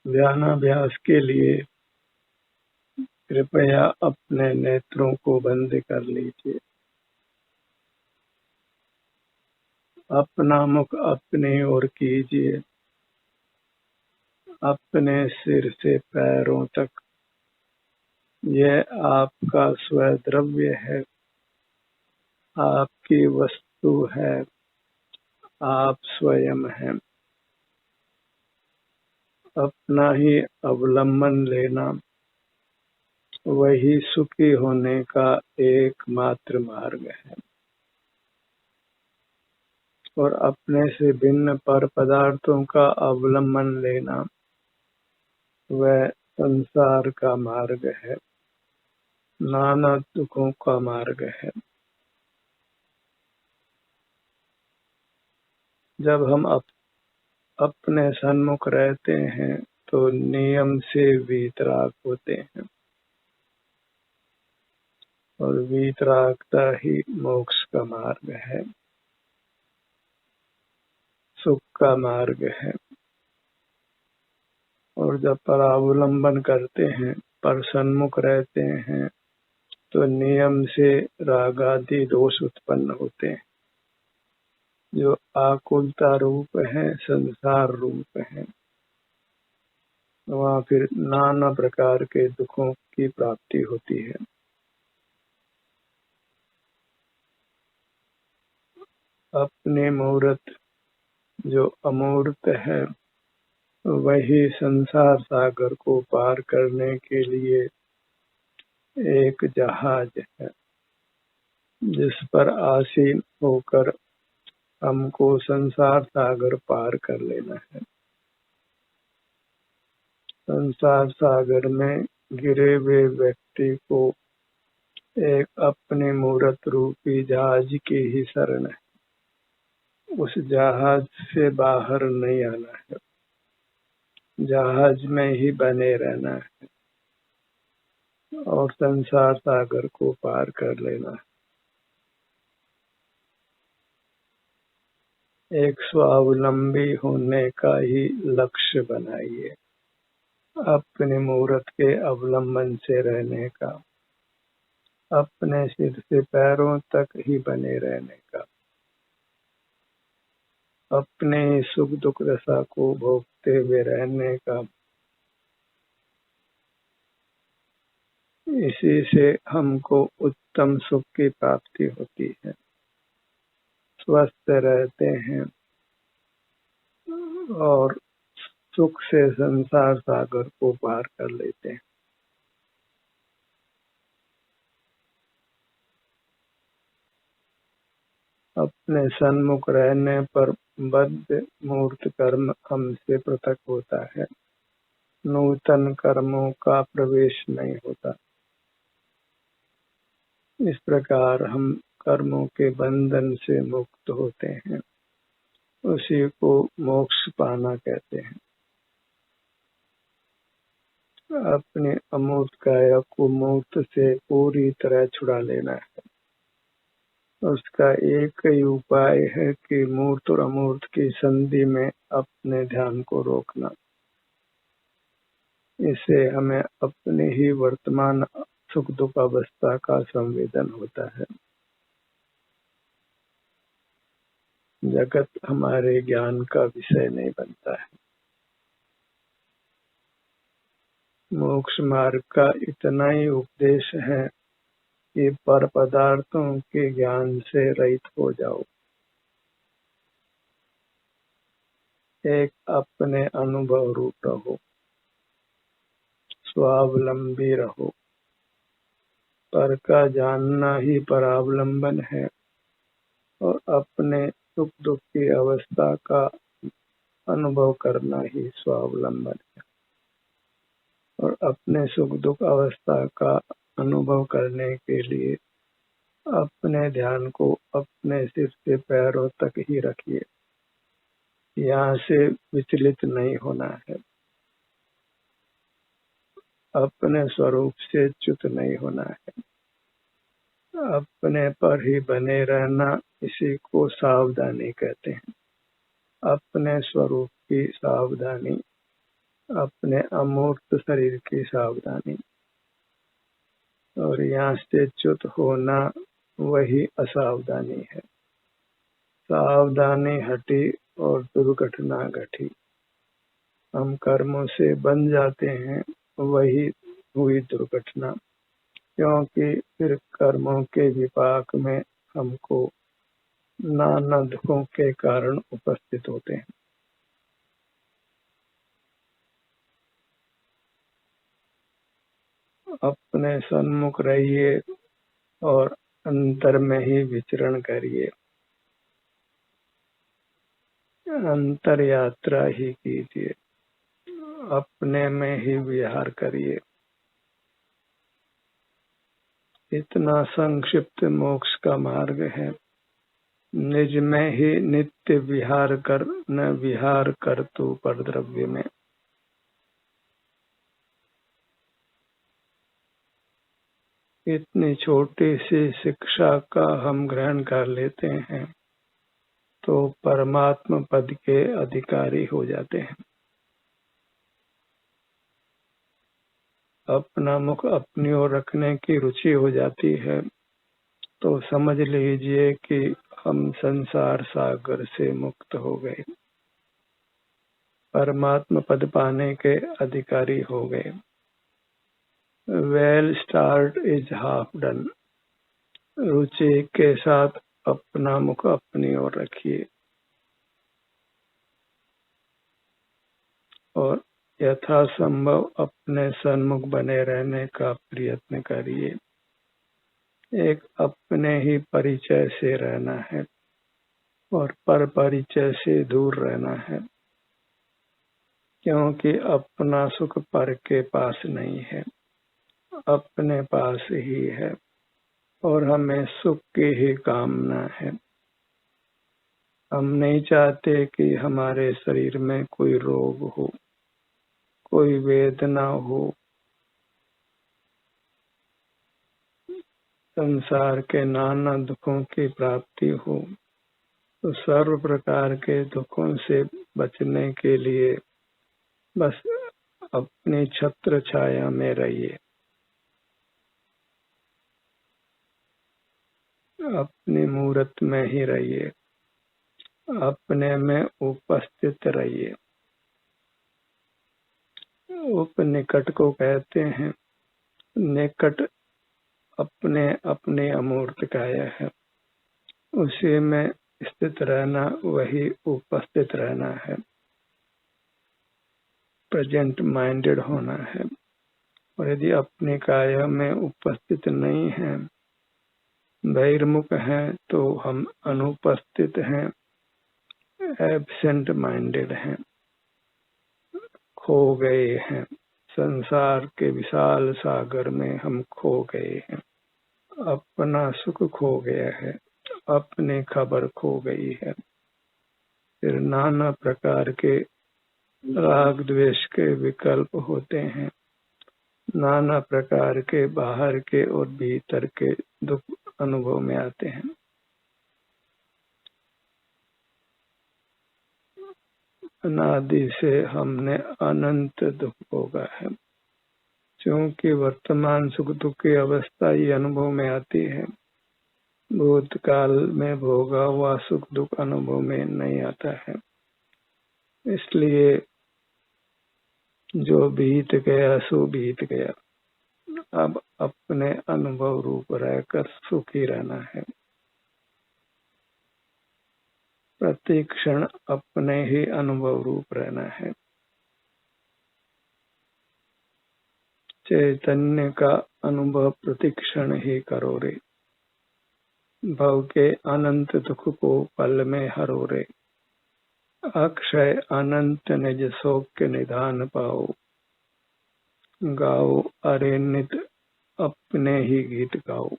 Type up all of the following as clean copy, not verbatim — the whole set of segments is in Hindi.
ध्यानाभ्यास के लिए कृपया अपने नेत्रों को बंद कर लीजिए। अपना मुख अपनी ओर कीजिए। अपने सिर से पैरों तक यह आपका स्वद्रव्य है, आपकी वस्तु है, आप स्वयं हैं। अपना ही अवलंबन लेना वही सुखी होने का एकमात्र मार्ग है। और अपने से भिन्न पर पदार्थों का अवलंबन लेना वह संसार का मार्ग है, नाना दुखों का मार्ग है। जब हम अपने सन्मुख रहते हैं तो नियम से वीतराग होते हैं, और वीतरागता ही मोक्ष का मार्ग है, सुख का मार्ग है। और जब परावलंबन करते हैं, पर सन्मुख रहते हैं, तो नियम से रागादि दोष उत्पन्न होते हैं, जो आकुलता रूप है, संसार रूप है। वहाँ फिर नाना प्रकार के दुखों की प्राप्ति होती है। अपने मूर्त जो अमूर्त है वही संसार सागर को पार करने के लिए एक जहाज है, जिस पर आसीन होकर हमको संसार सागर पार कर लेना है। संसार सागर में गिरे हुए व्यक्ति को एक अपने मूर्त रूपी जहाज की ही शरण है। उस जहाज से बाहर नहीं आना है, जहाज में ही बने रहना है और संसार सागर को पार कर लेना है। एक स्वावलंबी होने का ही लक्ष्य बनाइए, अपने मूर्त के अवलंबन से रहने का, अपने सिर से पैरों तक ही बने रहने का, अपने सुख दुख दशा को भोगते हुए रहने का। इसी से हमको उत्तम सुख की प्राप्ति होती है, स्वस्थ रहते हैं और सुख से संसार सागर को पार कर लेते हैं। अपने सन्मुख रहने पर बद्ध मूर्त कर्म हमसे पृथक होता है, नूतन कर्मों का प्रवेश नहीं होता। इस प्रकार हम कर्मों के बंधन से मुक्त होते हैं, उसी को मोक्ष पाना कहते हैं। अपने अमूर्त काया को मूर्त से पूरी तरह छुड़ा लेना है। उसका एक ही उपाय है कि मूर्त और अमूर्त की संधि में अपने ध्यान को रोकना। इससे हमें अपने ही वर्तमान सुख दुख अवस्था का संवेदन होता है। जगत हमारे ज्ञान का विषय नहीं बनता है। मोक्ष मार्ग का इतना ही उपदेश है कि पर पदार्थों के ज्ञान से रहित हो जाओ, एक अपने अनुभव रूप रहो, स्वावलंबी रहो। पर का जानना ही परावलंबन है और अपने सुख दुख की अवस्था का अनुभव करना ही स्वावलंबन है। और अपने सुख दुख अवस्था का अनुभव करने के लिए अपने ध्यान को अपने सिर से पैरों तक ही रखिए, यहाँ से विचलित नहीं होना है। अपने स्वरूप से च्युत नहीं होना है, अपने पर ही बने रहना, इसी को सावधानी कहते हैं। अपने स्वरूप की सावधानी अपने अमूर्त शरीर की सावधानी, और यहाँ से च्युत होना वही असावधानी है। सावधानी हटी और दुर्घटना घटी। हम कर्मों से बन जाते हैं, वही हुई दुर्घटना, क्योंकि फिर कर्मों के विपाक में हमको नाना दुखों के कारण उपस्थित होते हैं। अपने सन्मुख रहिए और अंतर में ही विचरण करिए, अंतर यात्रा ही कीजिए, अपने में ही विहार करिए। इतना संक्षिप्त मोक्ष का मार्ग है। निज में ही नित्य विहार कर, न विहार कर तू पर द्रव्य में। इतनी छोटी सी शिक्षा का हम ग्रहण कर लेते हैं तो परमात्मा पद के अधिकारी हो जाते हैं। अपना मुख अपनी ओर रखने की रुचि हो जाती है तो समझ लीजिए कि हम संसार सागर से मुक्त हो गए, परमात्मा पद पाने के अधिकारी हो गए। Well start is half done. रुचि के साथ अपना मुख अपनी ओर रखिए और यथासंभव अपने सन्मुख बने रहने का प्रयत्न करिए। एक अपने ही परिचय से रहना है और पर परिचय से दूर रहना है, क्योंकि अपना सुख पर के पास नहीं है, अपने पास ही है और हमें सुख की ही कामना है। हम नहीं चाहते कि हमारे शरीर में कोई रोग हो, कोई वेदना हो, संसार के नाना दुखों की प्राप्ति हो। तो सर्व प्रकार के दुखों से बचने के लिए बस अपनी छत्र छाया में रहिए, अपनी मूरत में ही रहिए, अपने में उपस्थित रहिए। उपनिकट को कहते हैं, निकट अपने अपने अमूर्त काया है, उसी में स्थित रहना वही उपस्थित रहना है, प्रेजेंट माइंडेड होना है। और यदि अपने काया में उपस्थित नहीं है, बहिर्मुख हैं, तो हम अनुपस्थित हैं, एब्सेंट माइंडेड हैं, खो गए हैं। संसार के विशाल सागर में हम खो गए हैं, अपना सुख खो गया है, अपनी खबर खो गई है। फिर नाना प्रकार के राग द्वेष के विकल्प होते हैं, नाना प्रकार के बाहर के और भीतर के दुख अनुभव में आते हैं। अनादि से हमने अनंत दुख भोगा है, क्योंकि वर्तमान सुख दुख की अवस्था ही अनुभव में आती है। भूतकाल में भोगा हुआ सुख दुख अनुभव में नहीं आता है। इसलिए जो बीत गया सो बीत गया, अब अपने अनुभव रूप रहकर सुखी रहना है। प्रति क्षण अपने ही अनुभव रूप रहना है। चैतन्य का अनुभव प्रति क्षण ही करो रे, भव के अनंत दुख को पल में हरो रे। अक्षय अनंत निज शोक निधान पाओ, गाओ अरे नित अपने ही गीत गाओ।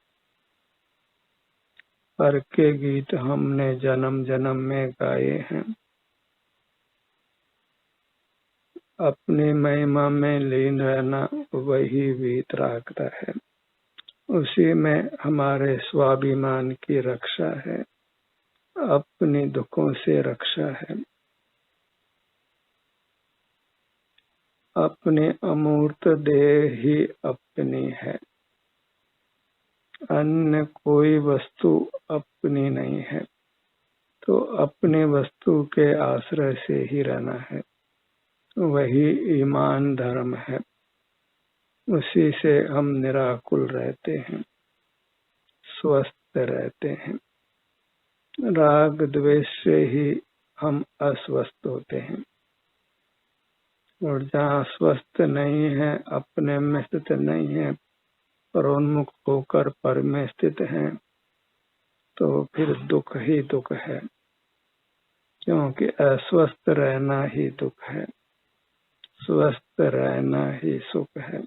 पर के गीत हमने जन्म जन्म में गाए हैं, अपनी महिमा में लीन रहना वही वीत रखता है। उसी में हमारे स्वाभिमान की रक्षा है, अपने दुखों से रक्षा है। अपनी अमूर्त देह ही अपनी है, अन्य कोई वस्तु अपनी नहीं है। तो अपनी वस्तु के आश्रय से ही रहना है, वही ईमान धर्म है। उसी से हम निराकुल रहते हैं, स्वस्थ रहते हैं। राग द्वेष से ही हम अस्वस्थ होते हैं, और जहाँ स्वस्थ नहीं है, अपने में स्थित नहीं है, परोन्मुख होकर पर में स्थित है, तो फिर दुख ही दुख है। क्योंकि अस्वस्थ रहना ही दुख है, स्वस्थ रहना ही सुख है,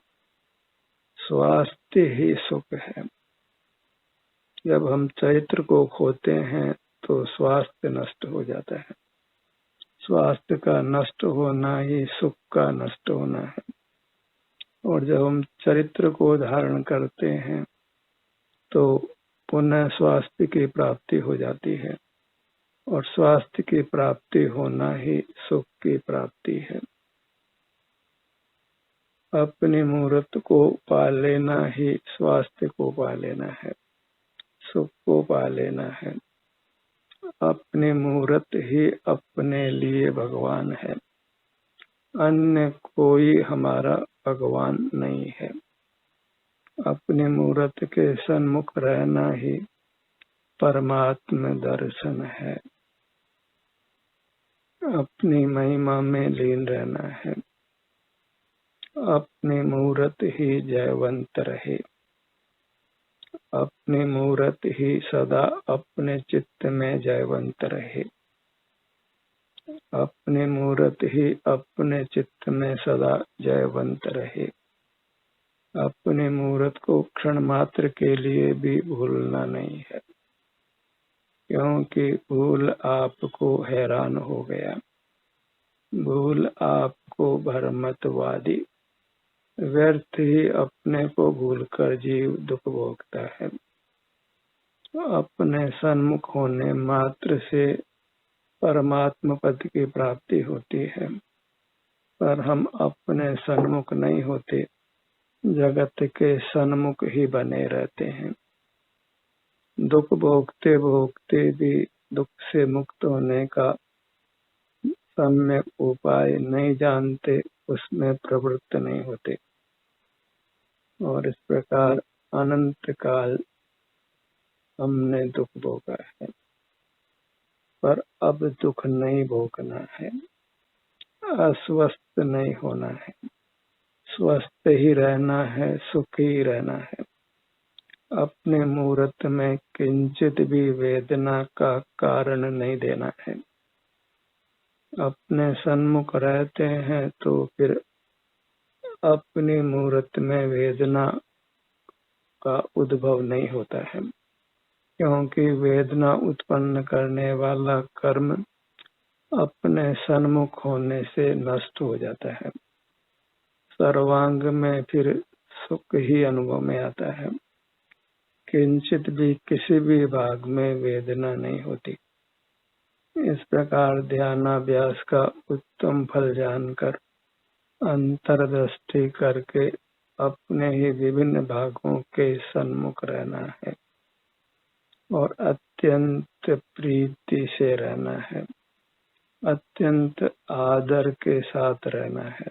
स्वास्थ्य ही सुख है। जब हम चरित्र को खोते हैं तो स्वास्थ्य नष्ट हो जाता है। स्वास्थ्य का नष्ट होना ही सुख का नष्ट होना है। और जब हम चरित्र को धारण करते हैं तो पुनः स्वास्थ्य की प्राप्ति हो जाती है, और स्वास्थ्य की प्राप्ति होना ही सुख की प्राप्ति है। अपनी मूर्त को पा लेना ही स्वास्थ्य को पा लेना है, सुख को पा लेना है। अपनी मूर्त ही अपने लिए भगवान है, अन्य कोई हमारा भगवान नहीं है। अपनी मूर्त के सन्मुख रहना ही परमात्म दर्शन है, अपनी महिमा में लीन रहना है। अपनी मूर्त ही जयवंत रहे, अपनी मूर्त ही सदा अपने चित्त में जयवंत रहे, अपनी मूर्त ही अपने चित्त में सदा जयवंत रहे। अपनी मूर्त को क्षण मात्र के लिए भी भूलना नहीं है, क्योंकि भूल आपको हैरान हो गया, भूल आपको भ्रमतवादी। व्यर्थ ही अपने को भूलकर जीव दुख भोगता है। अपने सन्मुख होने मात्र से परमात्म पद की प्राप्ति होती है, पर हम अपने सन्मुख नहीं होते, जगत के सन्मुख ही बने रहते हैं। दुख भोगते भोगते भी दुख से मुक्त होने का सम्यक उपाय नहीं जानते, उसमें प्रवृत्त नहीं होते, और इस प्रकार अनंत काल हमने दुख भोगा है। पर अब दुख नहीं भोगना है, अस्वस्थ नहीं होना है, स्वस्थ ही रहना है, सुखी रहना है। अपने मूर्त में किंचित भी वेदना का कारण नहीं देना है। अपने सन्मुख रहते हैं तो फिर अपनी मूर्त में वेदना का उद्भव नहीं होता है, क्योंकि वेदना उत्पन्न करने वाला कर्म अपने सन्मुख होने से नष्ट हो जाता है। सर्वांग में फिर सुख ही अनुभव में आता है, किंचित भी किसी भी भाग में वेदना नहीं होती। इस प्रकार ध्यानाभ्यास का उत्तम फल जानकर अंतर्दृष्टि करके अपने ही विभिन्न भागों के सन्मुख रहना है, और अत्यंत प्रीति से रहना है, अत्यंत आदर के साथ रहना है,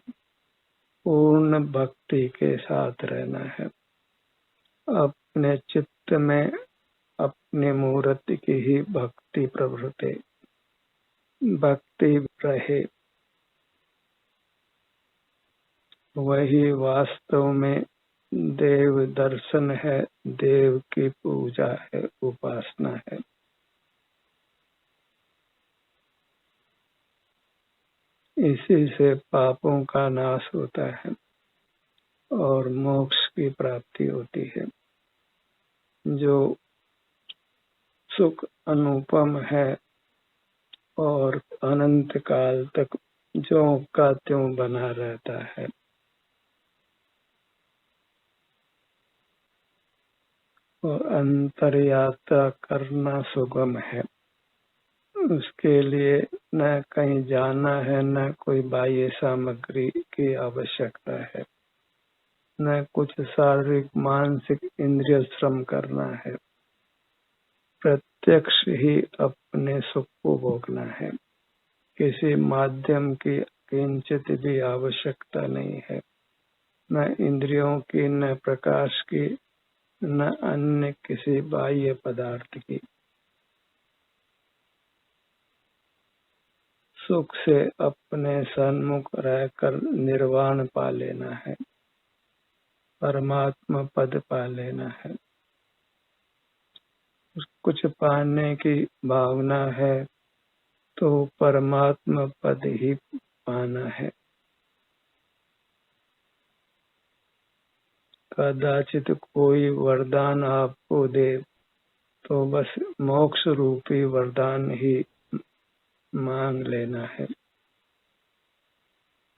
पूर्ण भक्ति के साथ रहना है। अपने चित्त में अपनी मूर्ति की ही भक्ति प्रवृत्ति भक्ति रहे, वही वास्तव में देव दर्शन है, देव की पूजा है, उपासना है। इसी से पापों का नाश होता है और मोक्ष की प्राप्ति होती है। जो सुख अनुपम है और अनंत काल तक ज्यों का त्यों बना रहता है, और अंतर यात्रा करना सुगम है। उसके लिए न कहीं जाना है, न कोई बाह्य सामग्री की आवश्यकता है, न कुछ शारीरिक मानसिक इंद्रिय श्रम करना है। प्रत्यक्ष ही अपने सुख को भोगना है। किसी माध्यम की किंचित भी आवश्यकता नहीं है, न इंद्रियों की, न प्रकाश की, न अन्य किसी बाह्य पदार्थ की। सुख से अपने सन्मुख रहकर निर्वाण पा लेना है, परमात्मा पद पा लेना है। कुछ पाने की भावना है तो परमात्मा पद ही पाना है। कदाचित कोई वरदान आपको दे तो बस मोक्ष रूपी वरदान ही मांग लेना है।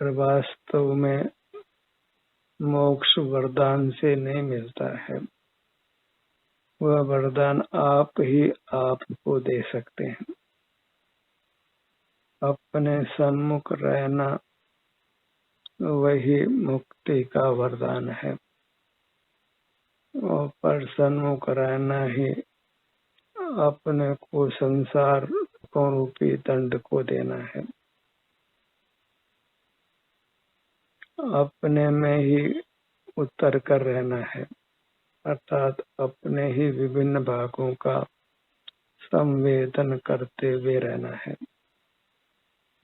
पर वास्तव में मोक्ष वरदान से नहीं मिलता है, वह वरदान आप ही आपको दे सकते हैं। अपने सन्मुख रहना वही मुक्ति का वरदान है, और पर सन्मुख रहना ही अपने को संसार को रूपी दंड को देना है। अपने में ही उतर कर रहना है, अर्थात अपने ही विभिन्न भागों का संवेदन करते हुए रहना है,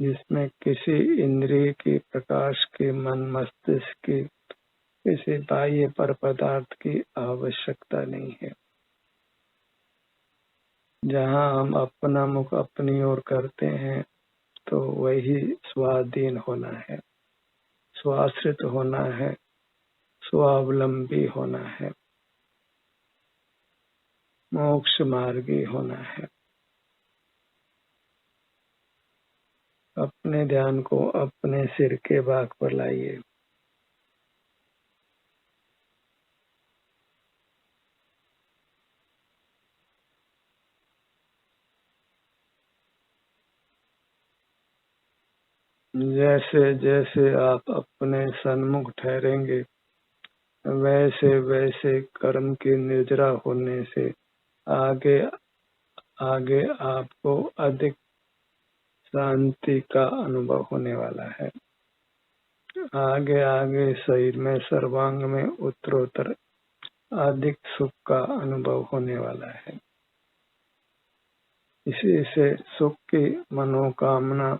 जिसमें किसी इंद्रिय की, प्रकाश की, मन मस्तिष्क की, किसी बाह्य पर पदार्थ की आवश्यकता नहीं है। जहाँ हम अपना मुख अपनी ओर करते हैं तो वही स्वाधीन होना है, स्वाश्रित होना है, स्वावलंबी होना है, मोक्ष मार्गी होना है। अपने ध्यान को अपने सिर के भाग पर लाइए। जैसे जैसे आप अपने सन्मुख ठहरेंगे, वैसे वैसे कर्म की निर्जरा होने से आगे आगे आपको अधिक शांति का अनुभव होने वाला है। आगे आगे शरीर में, सर्वांग में उत्तरोत्तर अधिक सुख का अनुभव होने वाला है। इसी से सुख की मनोकामना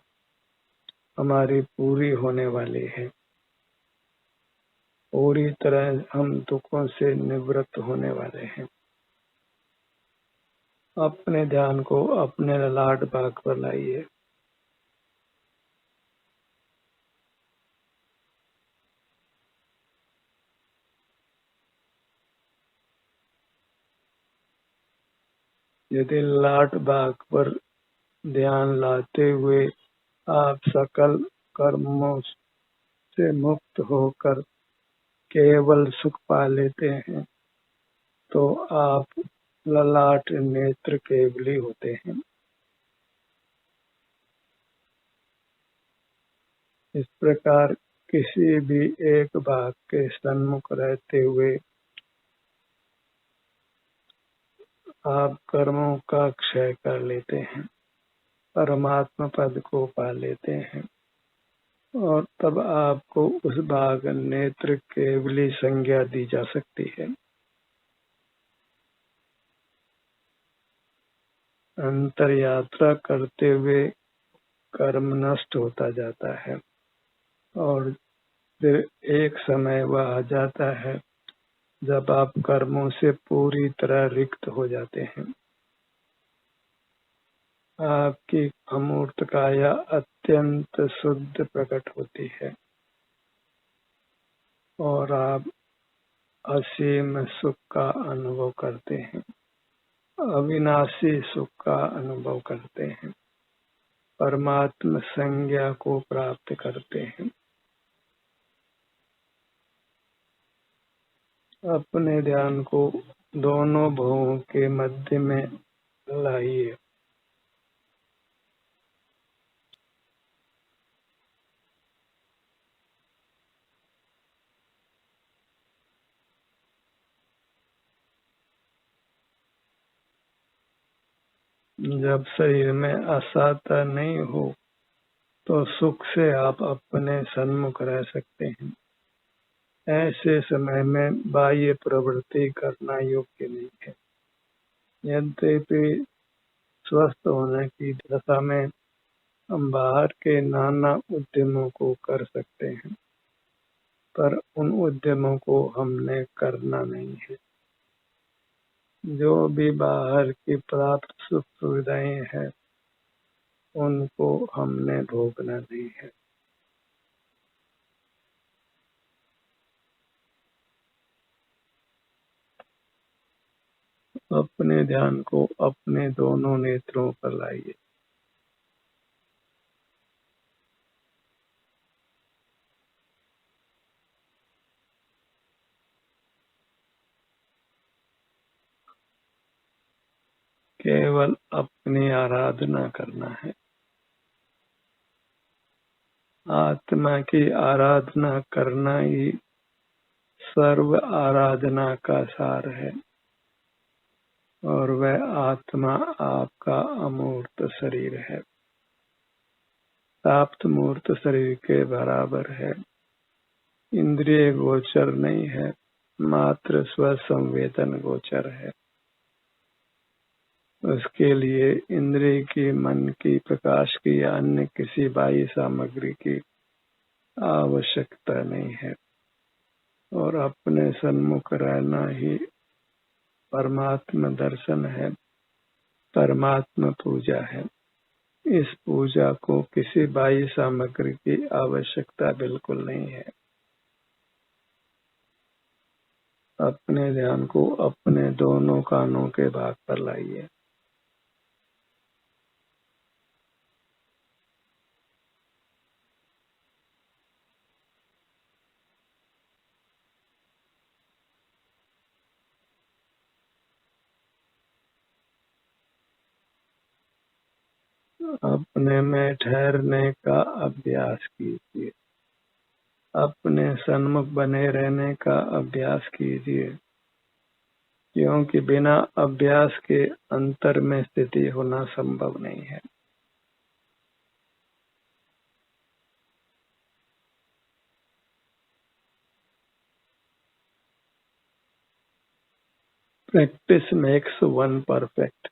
हमारी पूरी होने वाली है। पूरी तरह हम दुखों से निवृत्त होने वाले हैं। अपने ध्यान को अपने ललाट भाग पर लाइए। यदि ललाट भाग पर ध्यान लाते हुए आप सकल कर्मों से मुक्त होकर केवल सुख पा लेते हैं तो आप ललाट नेत्र केवली होते हैं। इस प्रकार किसी भी एक भाग के सन्मुख रहते हुए आप कर्मों का क्षय कर लेते हैं, परमात्मा पद को पा लेते हैं, और तब आपको उस भाग नेत्र केवली संज्ञा दी जा सकती है। अंतर यात्रा करते हुए कर्म नष्ट होता जाता है और फिर एक समय वह आ जाता है जब आप कर्मों से पूरी तरह रिक्त हो जाते हैं। आपकी अमूर्त काया अत्यंत शुद्ध प्रकट होती है और आप असीम सुख का अनुभव करते हैं, अविनाशी सुख का अनुभव करते हैं, परमात्म संज्ञा को प्राप्त करते हैं। अपने ध्यान को दोनों भवों के मध्य में लाइए। जब शरीर में असहता नहीं हो तो सुख से आप अपने सन्मुख रह सकते हैं। ऐसे समय में बाह्य प्रवृत्ति करना योग्य नहीं है। यद्यपि स्वस्थ होने की दशा में हम बाहर के नाना उद्यमों को कर सकते हैं, पर उन उद्यमों को हमने करना नहीं है। जो भी बाहर की प्राप्त सुख सुविधाएं हैं उनको हमने भोगना नहीं है। अपने ध्यान को अपने दोनों नेत्रों पर लाइए। केवल अपनी आराधना करना है। आत्मा की आराधना करना ही सर्व आराधना का सार है और वह आत्मा आपका अमूर्त शरीर है, प्राप्त मूर्त शरीर के बराबर है। इंद्रिय गोचर नहीं है, मात्र स्वसंवेदन गोचर है। उसके लिए इंद्रिय की, मन की, प्रकाश की या अन्य किसी बाह्य सामग्री की आवश्यकता नहीं है और अपने सन्मुख रहना ही परमात्म दर्शन है, परमात्म पूजा है। इस पूजा को किसी बाह्य सामग्री की आवश्यकता बिल्कुल नहीं है। अपने ध्यान को अपने दोनों कानों के भाग पर लाइए। अपने में ठहरने का अभ्यास कीजिए। अपने सन्मुख बने रहने का अभ्यास कीजिए, क्योंकि बिना अभ्यास के अंतर में स्थिति होना संभव नहीं है। Practice makes one perfect.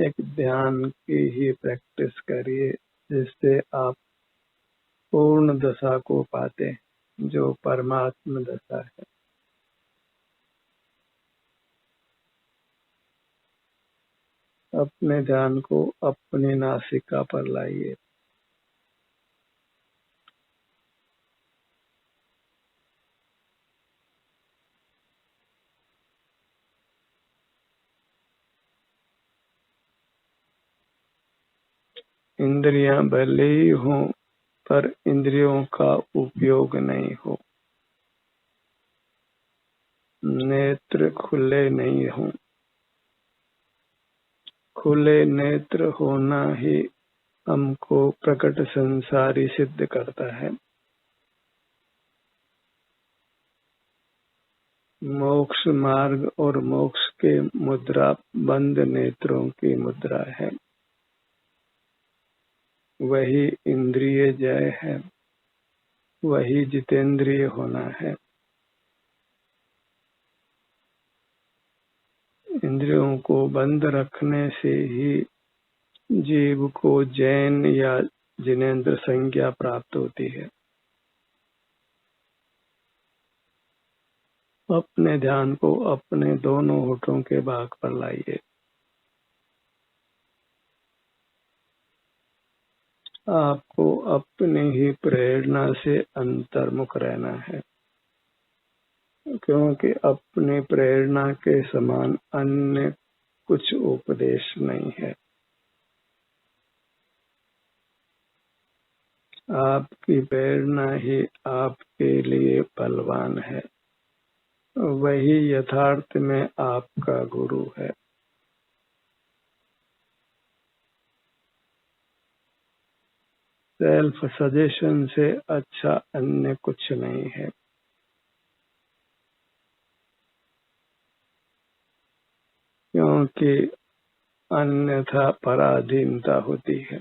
एक ध्यान की ही प्रैक्टिस करिए जिससे आप पूर्ण दशा को पाते हैं, जो परमात्म दशा है। अपने ध्यान को अपनी नासिका पर लाइए। इंद्रियां भले ही हों पर इंद्रियों का उपयोग नहीं हो। नेत्र खुले नहीं हों। खुले नेत्र होना ही हमको प्रकट संसारी सिद्ध करता है। मोक्ष मार्ग और मोक्ष के मुद्रा बंद नेत्रों की मुद्रा है। वही इंद्रिय जय है, वही जितेंद्रिय होना है। इंद्रियों को बंद रखने से ही जीव को जैन या जिनेंद्र संज्ञा प्राप्त होती है। अपने ध्यान को अपने दोनों होठों के भाग पर लाइए। आपको अपनी ही प्रेरणा से अंतर्मुख रहना है, क्योंकि अपनी प्रेरणा के समान अन्य कुछ उपदेश नहीं है। आपकी प्रेरणा ही आपके लिए बलवान है। वही यथार्थ में आपका गुरु है। सेल्फ सजेशन से अच्छा अन्य कुछ नहीं है। क्योंकि अन्यथा पराधीनता होती है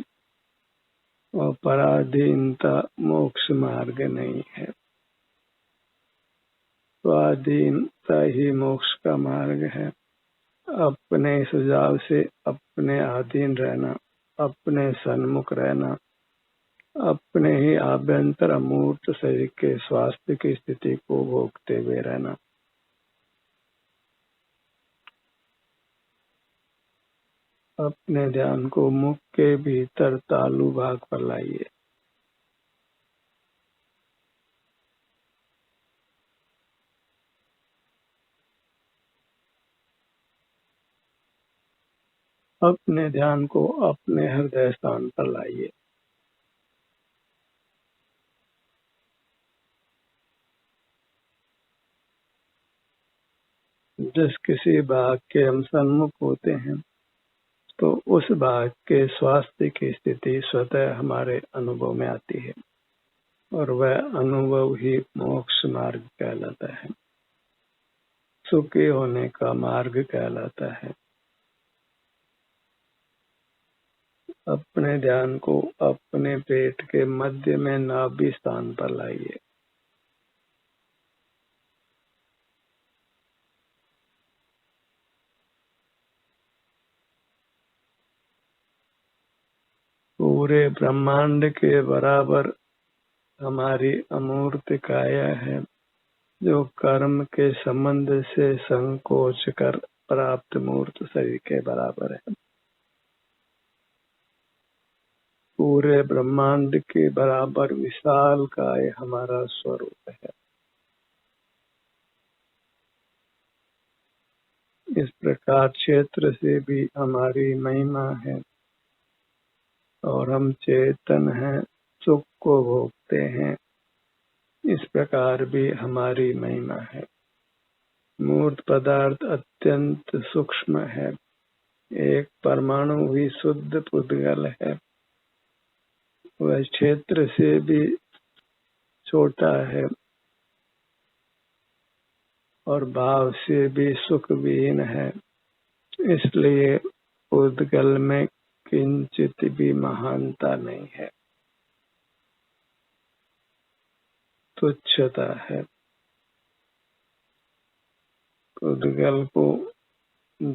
और पराधीनता मोक्ष मार्ग नहीं है। स्वाधीनता ही मोक्ष का मार्ग है। अपने सुझाव से अपने अधीन रहना, अपने सन्मुख रहना, अपने ही आभ्यंतर अमूर्त शरीर के स्वास्थ्य की स्थिति को भोगते हुए रहना। अपने ध्यान को मुख के भीतर तालु भाग पर लाइए। अपने ध्यान को अपने हृदय स्थान पर लाइए। जिस किसी भाग के हम सन्मुख होते हैं तो उस भाग के स्वास्थ्य की स्थिति स्वतः हमारे अनुभव में आती है और वह अनुभव ही मोक्ष मार्ग कहलाता है, सुखी होने का मार्ग कहलाता है। अपने ध्यान को अपने पेट के मध्य में नाभि स्थान पर लाइए। पूरे ब्रह्मांड के बराबर हमारी अमूर्त काया है जो कर्म के संबंध से संकोच कर प्राप्त मूर्त शरीर के बराबर है। पूरे ब्रह्मांड के बराबर विशाल काय हमारा स्वरूप है। इस प्रकार क्षेत्र से भी हमारी महिमा है और हम चेतन हैं, सुख को भोगते हैं, इस प्रकार भी हमारी महिमा है। मूर्त पदार्थ अत्यंत सूक्ष्म है, एक परमाणु भी शुद्ध पुद्गल है, वह क्षेत्र से भी छोटा है और भाव से भी सुख विहीन है। इसलिए पुद्गल में किंचित भी महानता नहीं है, तुच्छता है। पुद्गल को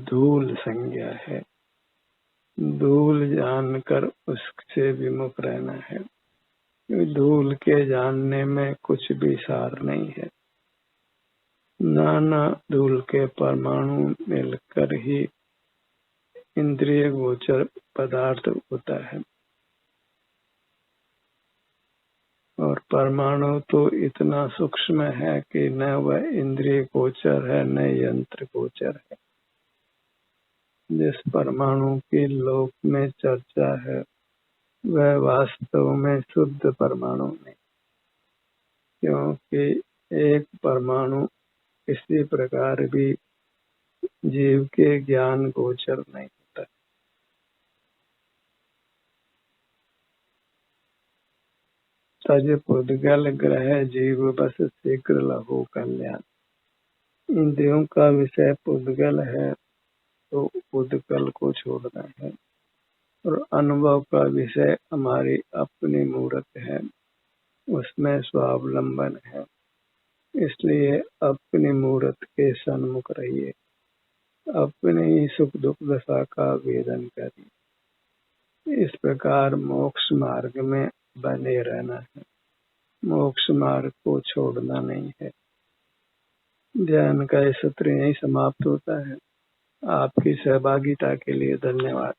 धूल संज्ञा है, धूल जानकर उससे विमुख रहना है। धूल के जानने में कुछ भी सार नहीं है। नाना धूल के परमाणु मिलकर ही इंद्रिय गोचर पदार्थ होता है और परमाणु तो इतना सूक्ष्म है कि न वह इंद्रिय गोचर है न यंत्र गोचर है। जिस परमाणु की लोक में चर्चा है वह वास्तव में शुद्ध परमाणु नहीं, क्योंकि एक परमाणु किसी प्रकार भी जीव के ज्ञान गोचर नहीं होता। तज पुद्गल ग्रह जीव बस शीघ्र लहो कल्याण। इंद्रियों का विषय पुद्गल है तो पुद्गल को छोड़ना है और अनुभव का विषय हमारी अपनी मूर्त है, उसमें स्वावलंबन है। इसलिए अपनी मूर्त के सन्मुख रहिए, अपने ही सुख दुख दशा का वेदन करिए। इस प्रकार मोक्ष मार्ग में बने रहना है, मोक्ष मार्ग को छोड़ना नहीं है। ध्यान का ये सत्र यही समाप्त होता है। आपकी सहभागिता के लिए धन्यवाद।